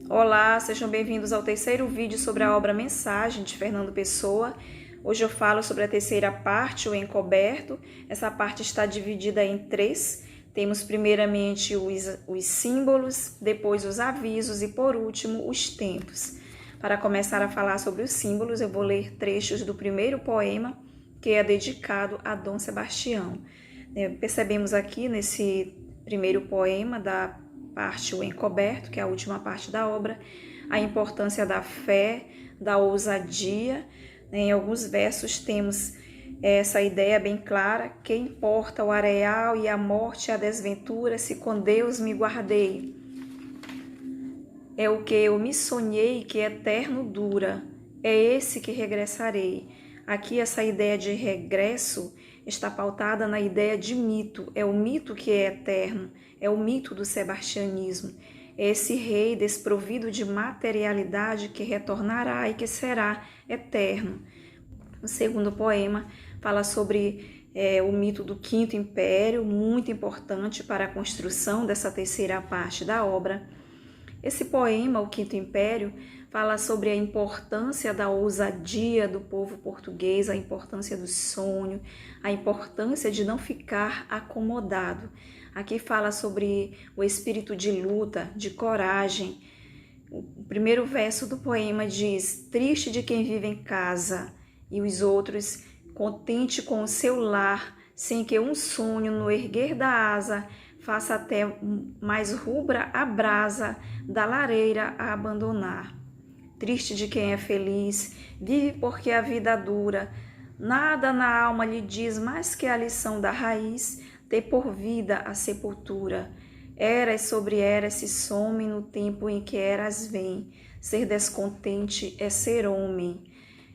Olá, sejam bem-vindos ao terceiro vídeo sobre a obra Mensagem, de Fernando Pessoa. Hoje eu falo sobre a terceira parte, o encoberto. Essa parte está dividida em três. Temos primeiramente os símbolos, depois os avisos e, por último, os tempos. Para começar a falar sobre os símbolos, eu vou ler trechos do primeiro poema, que é dedicado a Dom Sebastião. Percebemos aqui nesse primeiro poema da parte O Encoberto, que é a última parte da obra, a importância da fé, da ousadia. Em alguns versos temos essa ideia bem clara: que importa o areal e a morte e a desventura, se com Deus me guardei. É o que eu me sonhei que eterno dura, é esse que regressarei. Aqui essa ideia de regresso está pautada na ideia de mito, é o mito que é eterno, é o mito do sebastianismo, é esse rei desprovido de materialidade que retornará e que será eterno. O segundo poema fala sobre o mito do Quinto Império, muito importante para a construção dessa terceira parte da obra. Esse poema, O Quinto Império, fala sobre a importância da ousadia do povo português, a importância do sonho, a importância de não ficar acomodado. Aqui fala sobre o espírito de luta, de coragem. O primeiro verso do poema diz: triste de quem vive em casa, e os outros, contente com o seu lar, sem que um sonho no erguer da asa faça até mais rubra a brasa da lareira a abandonar. Triste de quem é feliz, vive porque a vida dura, nada na alma lhe diz mais que a lição da raiz, ter por vida a sepultura. Eras sobre eras se somem no tempo em que eras vêm, ser descontente é ser homem.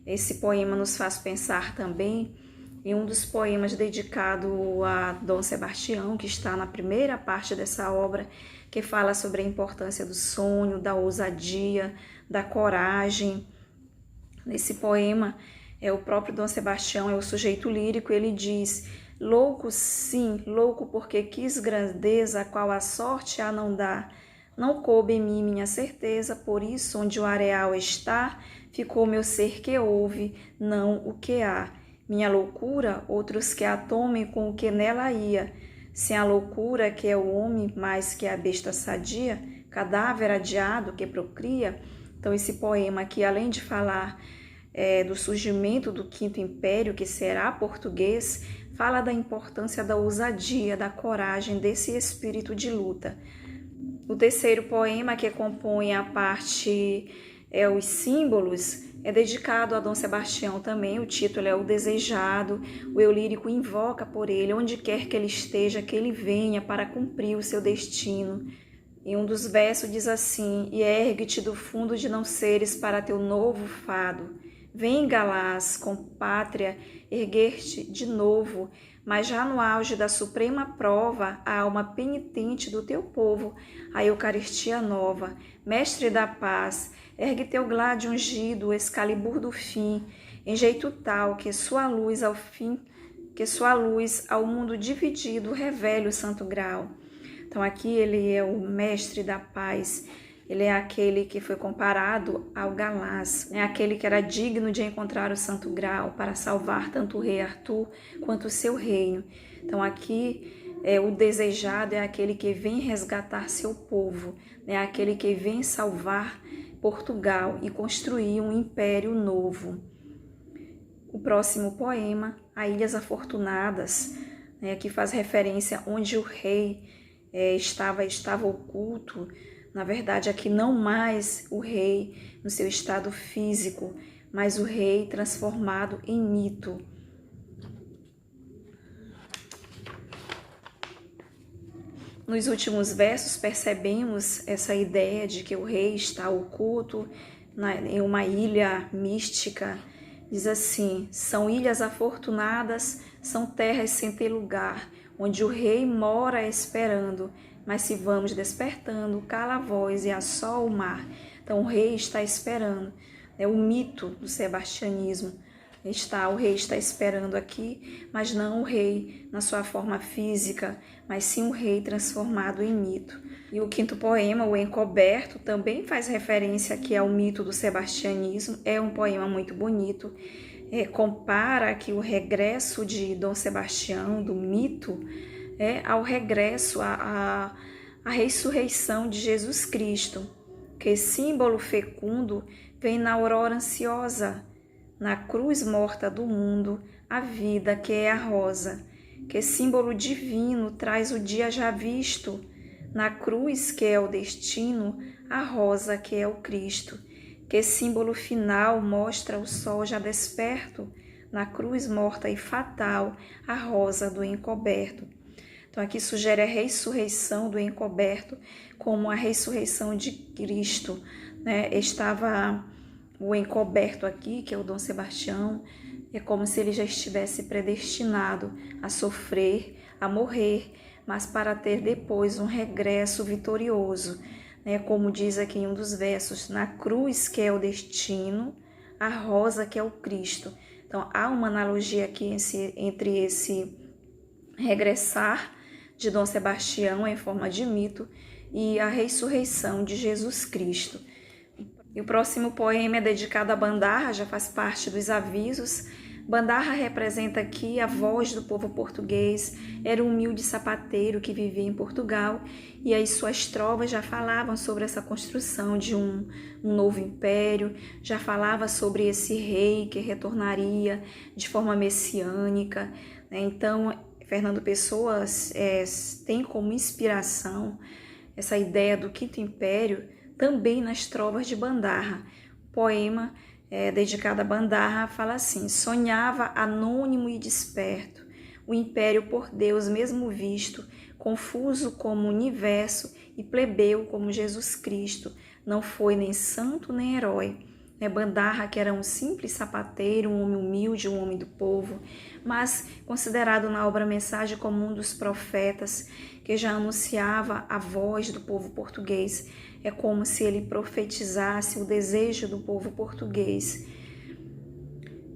Esse poema nos faz pensar também em um dos poemas dedicado a Dom Sebastião, que está na primeira parte dessa obra, que fala sobre a importância do sonho, da ousadia, da coragem. Nesse poema, o próprio Dom Sebastião é o sujeito lírico, ele diz: louco sim, louco porque quis grandeza, qual a sorte a não dá. Não coube em mim minha certeza, por isso onde o areal está, ficou meu ser que ouve, não o que há. Minha loucura, outros que a tomem com o que nela ia. Sem a loucura que é o homem mais que a besta sadia, cadáver adiado que procria. Então esse poema aqui, além de falar do surgimento do Quinto Império, que será português, fala da importância da ousadia, da coragem, desse espírito de luta. O terceiro poema, que compõe a parte os símbolos, é dedicado a Dom Sebastião também. O título é O Desejado. O eu lírico invoca por ele, onde quer que ele esteja, que ele venha para cumprir o seu destino. E um dos versos diz assim: e ergue-te do fundo de não seres para teu novo fado. Vem, Galás, com pátria, erguer-te de novo, mas já no auge da suprema prova, a alma penitente do teu povo, a Eucaristia nova. Mestre da paz, ergue teu glade ungido, o Excalibur do fim, em jeito tal que sua luz ao mundo dividido revele o santo grau. Então aqui ele é o mestre da paz. Ele é aquele que foi comparado ao Galás, é aquele que era digno de encontrar o Santo Grau para salvar tanto o rei Arthur quanto o seu reino. Então aqui o desejado é aquele que vem resgatar seu povo, é aquele que vem salvar Portugal e construir um império novo. O próximo poema, A Ilhas Afortunadas, que faz referência onde o rei estava oculto. Na verdade, aqui não mais o rei no seu estado físico, mas o rei transformado em mito. Nos últimos versos percebemos essa ideia de que o rei está oculto em uma ilha mística. Diz assim: são ilhas afortunadas, são terras sem ter lugar, onde o rei mora esperando, mas se vamos despertando, cala a voz e assó o mar. Então o rei está esperando. É o mito do sebastianismo. O rei está esperando aqui, mas não o rei na sua forma física, mas sim o rei transformado em mito. E o quinto poema, O Encoberto, também faz referência aqui ao mito do sebastianismo. É um poema muito bonito. Compara aqui o regresso de Dom Sebastião, do mito, ao regresso, à ressurreição de Jesus Cristo, que símbolo fecundo vem na aurora ansiosa, na cruz morta do mundo, a vida que é a rosa, que símbolo divino traz o dia já visto, na cruz que é o destino, a rosa que é o Cristo, que símbolo final mostra o sol já desperto, na cruz morta e fatal, a rosa do encoberto. Então aqui sugere a ressurreição do encoberto como a ressurreição de Cristo, né? Estava o encoberto aqui, que é o Dom Sebastião, é como se ele já estivesse predestinado a sofrer, a morrer, mas para ter depois um regresso vitorioso, né? Como diz aqui em um dos versos, na cruz que é o destino, a rosa que é o Cristo. Então há uma analogia aqui entre esse regressar de Dom Sebastião em forma de mito e a ressurreição de Jesus Cristo. E o próximo poema é dedicado a Bandarra, já faz parte dos avisos. Bandarra representa aqui a voz do povo português, era um humilde sapateiro que vivia em Portugal e as suas trovas já falavam sobre essa construção de um novo império, já falava sobre esse rei que retornaria de forma messiânica, né? Então, Fernando Pessoa tem como inspiração essa ideia do Quinto Império também nas trovas de Bandarra. O poema dedicado a Bandarra fala assim: sonhava anônimo e desperto, o império por Deus mesmo visto, confuso como o universo e plebeu como Jesus Cristo, não foi nem santo nem herói. Bandarra, que era um simples sapateiro, um homem humilde, um homem do povo, mas considerado na obra Mensagem como um dos profetas que já anunciava a voz do povo português. É como se ele profetizasse o desejo do povo português.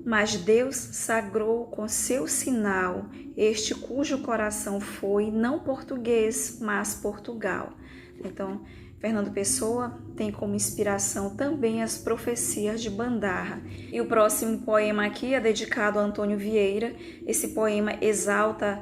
Mas Deus sagrou com seu sinal este cujo coração foi não português, mas Portugal. Então, Fernando Pessoa tem como inspiração também as profecias de Bandarra. E o próximo poema aqui é dedicado a Antônio Vieira. Esse poema exalta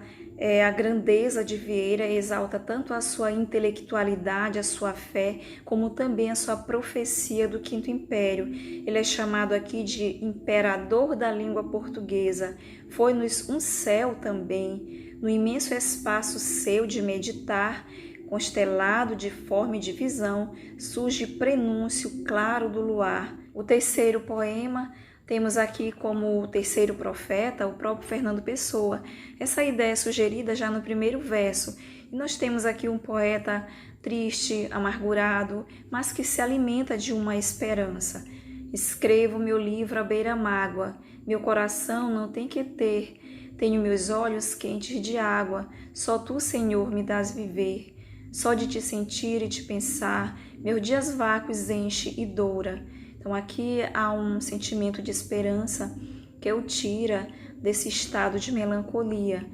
a grandeza de Vieira, exalta tanto a sua intelectualidade, a sua fé, como também a sua profecia do Quinto Império. Ele é chamado aqui de imperador da língua portuguesa. Foi-nos um céu também, no imenso espaço seu de meditar, constelado de forma e de visão, surge prenúncio claro do luar. O terceiro poema temos aqui como o terceiro profeta o próprio Fernando Pessoa. Essa ideia é sugerida já no primeiro verso. E nós temos aqui um poeta triste, amargurado, mas que se alimenta de uma esperança. Escrevo meu livro à beira-mágoa, meu coração não tem que ter. Tenho meus olhos quentes de água, só tu, Senhor, me dás viver. Só de te sentir e te pensar, meus dias vácuos enche e doura. Então aqui há um sentimento de esperança que o tira desse estado de melancolia.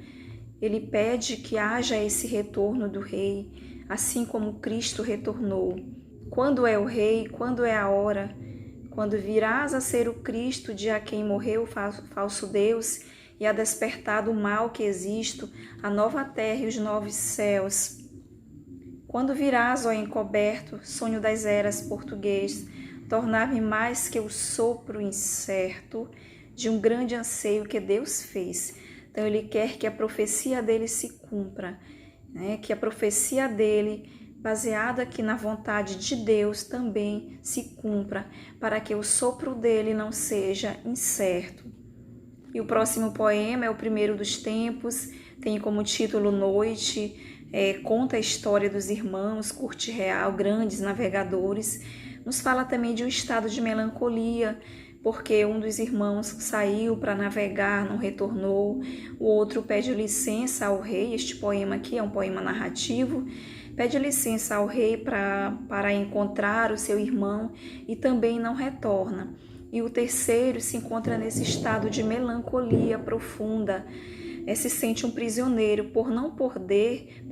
Ele pede que haja esse retorno do rei, assim como Cristo retornou. Quando é o rei, quando é a hora, quando virás a ser o Cristo de a quem morreu o falso Deus e a despertar do mal que existe, a nova terra e os novos céus. Quando virás, ó encoberto, sonho das eras português, tornar-me mais que o sopro incerto de um grande anseio que Deus fez. Então ele quer que a profecia dele se cumpra, né? Que a profecia dele, baseada aqui na vontade de Deus, também se cumpra, para que o sopro dele não seja incerto. E o próximo poema é o primeiro dos tempos, tem como título Noite, conta a história dos irmãos Curte Real, grandes navegadores. Nos fala também de um estado de melancolia, porque um dos irmãos saiu para navegar, não retornou, o outro pede licença ao rei. Este poema aqui é um poema narrativo, pede licença ao rei para encontrar o seu irmão e também não retorna. E o terceiro se encontra nesse estado de melancolia profunda, se sente um prisioneiro por não poder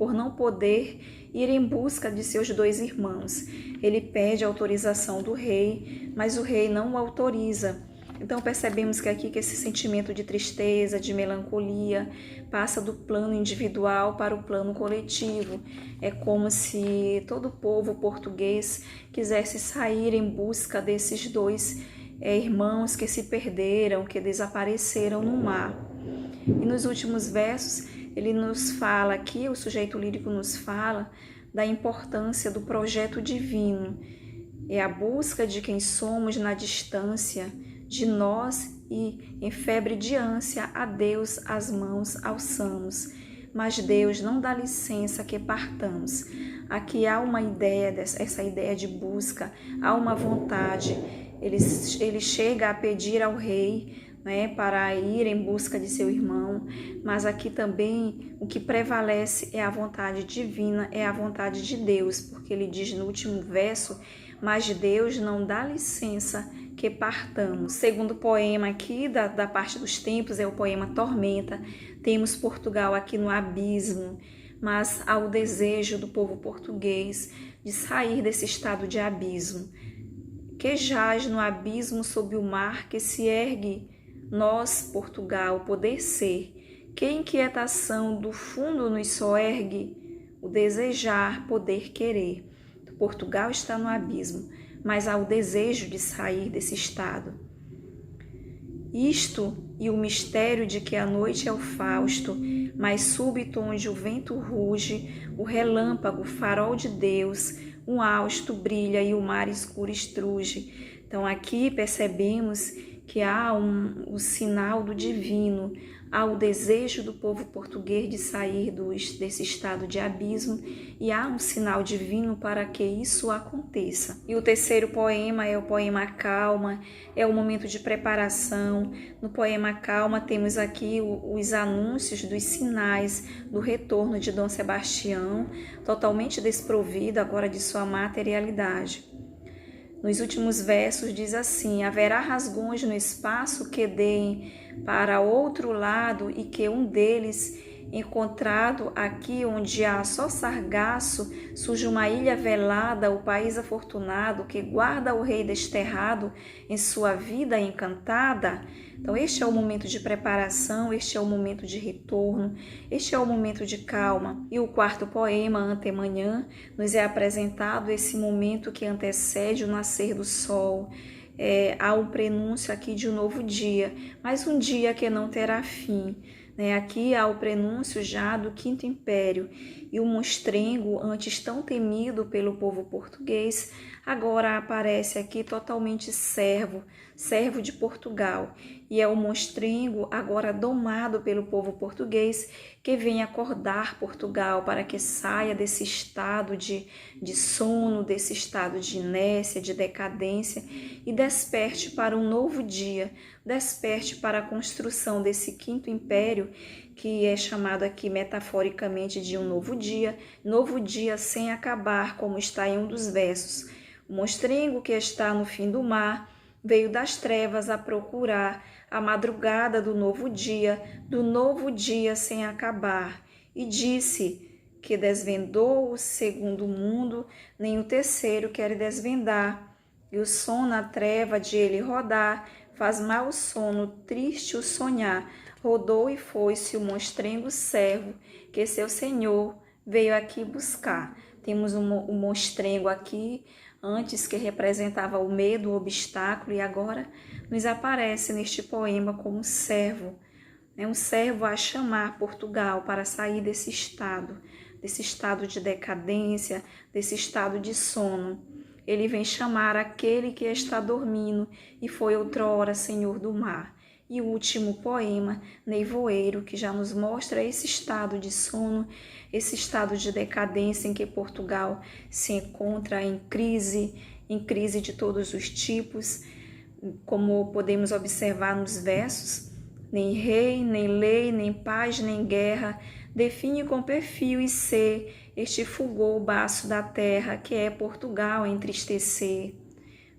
ir em busca de seus 2 irmãos. Ele pede a autorização do rei, mas o rei não o autoriza. Então percebemos que aqui que esse sentimento de tristeza, de melancolia, passa do plano individual para o plano coletivo. É como se todo o povo português quisesse sair em busca desses 2 irmãos que se perderam, que desapareceram no mar. E nos últimos versos, ele nos fala aqui, o sujeito lírico nos fala da importância do projeto divino. É a busca de quem somos na distância, de nós e em febre de ânsia a Deus as mãos alçamos. Mas Deus não dá licença que partamos. Aqui há uma ideia, essa ideia de busca, há uma vontade. Ele chega a pedir ao rei, para ir em busca de seu irmão, mas aqui também o que prevalece é a vontade divina, é a vontade de Deus, porque ele diz no último verso, mas Deus não dá licença que partamos. O segundo poema aqui da parte dos tempos é o poema Tormenta. Temos Portugal aqui no abismo, mas há o desejo do povo português de sair desse estado de abismo, que jaz no abismo sob o mar que se ergue. Nós, Portugal, poder ser, que inquietação do fundo nos soergue, o desejar, poder querer. Portugal está no abismo, mas há o desejo de sair desse estado. Isto e o mistério de que a noite é o Fausto, mais súbito onde o vento ruge, o relâmpago, o farol de Deus, um hausto brilha e o mar escuro estruge. Então aqui percebemos que há o sinal do divino, há o desejo do povo português de sair desse estado de abismo e há um sinal divino para que isso aconteça. E o terceiro poema é o poema Calma, é o momento de preparação. No poema Calma temos aqui os anúncios dos sinais do retorno de Dom Sebastião, totalmente desprovido agora de sua materialidade. Nos últimos versos diz assim: haverá rasgões no espaço que deem para outro lado e que um deles, encontrado aqui onde há só sargaço, surge uma ilha velada, o país afortunado que guarda o rei desterrado em sua vida encantada. Então este é o momento de preparação, este é o momento de retorno, este é o momento de calma. E o quarto poema, Antemanhã, nos é apresentado esse momento que antecede o nascer do sol. Há um prenúncio aqui de um novo dia, mas um dia que não terá fim. Aqui há o prenúncio já do Quinto Império e o monstrengo, antes tão temido pelo povo português, agora aparece aqui totalmente servo de Portugal. E é o monstrengo agora domado pelo povo português que vem acordar Portugal para que saia desse estado de sono, desse estado de inércia, de decadência e desperte para um novo dia, desperte para a construção desse Quinto Império, que é chamado aqui metaforicamente de um novo dia sem acabar, como está em um dos versos. O monstrengo que está no fim do mar veio das trevas a procurar a madrugada do novo dia sem acabar, e disse que desvendou o segundo mundo, nem o terceiro quer desvendar, e o som na treva de ele rodar, faz mal o sono, triste o sonhar, rodou e foi-se o monstrengo servo, que seu senhor veio aqui buscar. Temos o monstrengo aqui, antes que representava o medo, o obstáculo, e agora nos aparece neste poema como um servo a chamar Portugal para sair desse estado de decadência, desse estado de sono. Ele vem chamar aquele que está dormindo e foi outrora senhor do mar. E o último poema, Nevoeiro, que já nos mostra esse estado de sono, esse estado de decadência em que Portugal se encontra em crise de todos os tipos, como podemos observar nos versos. Nem rei, nem lei, nem paz, nem guerra, define com perfil e ser este fulgor baço da terra, que é Portugal a entristecer.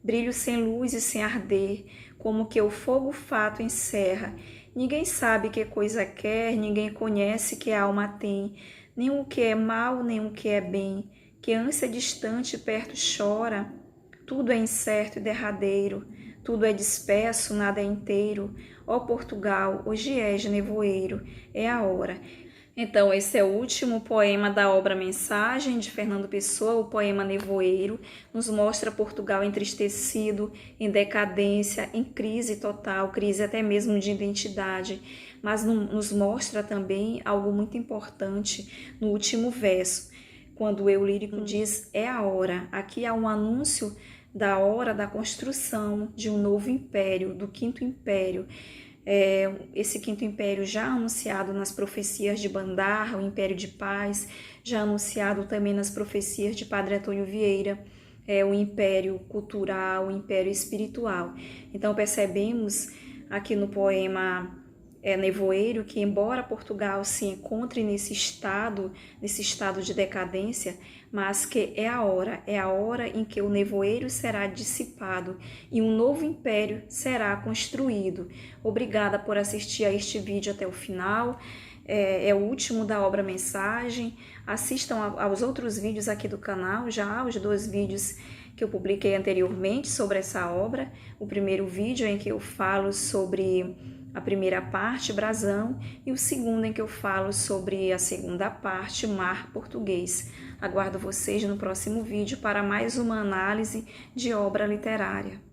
Brilho sem luz e sem arder, como que o fogo fato encerra. Ninguém sabe que coisa quer, ninguém conhece que a alma tem, nem o que é mal, nem o que é bem, que ânsia distante perto chora. Tudo é incerto e derradeiro, tudo é disperso, nada é inteiro. Ó Portugal, hoje és nevoeiro, é a hora. Então, esse é o último poema da obra Mensagem, de Fernando Pessoa, o poema Nevoeiro. Nos mostra Portugal entristecido, em decadência, em crise total, crise até mesmo de identidade. Mas nos mostra também algo muito importante no último verso, quando o eu lírico diz, é a hora. Aqui há um anúncio da hora da construção de um novo império, do Quinto Império. Esse Quinto Império já anunciado nas profecias de Bandarra, o Império de Paz, já anunciado também nas profecias de Padre Antônio Vieira, o Império Cultural, o Império Espiritual. Então percebemos aqui no poema Nevoeiro que, embora Portugal se encontre nesse estado de decadência, mas que é a hora em que o nevoeiro será dissipado e um novo império será construído. Obrigada por assistir a este vídeo até o final. É o último da obra Mensagem. Assistam aos outros vídeos aqui do canal, já os 2 vídeos que eu publiquei anteriormente sobre essa obra. O primeiro vídeo em que eu falo sobre a primeira parte, Brasão, e o segundo em que eu falo sobre a segunda parte, Mar Português. Aguardo vocês no próximo vídeo para mais uma análise de obra literária.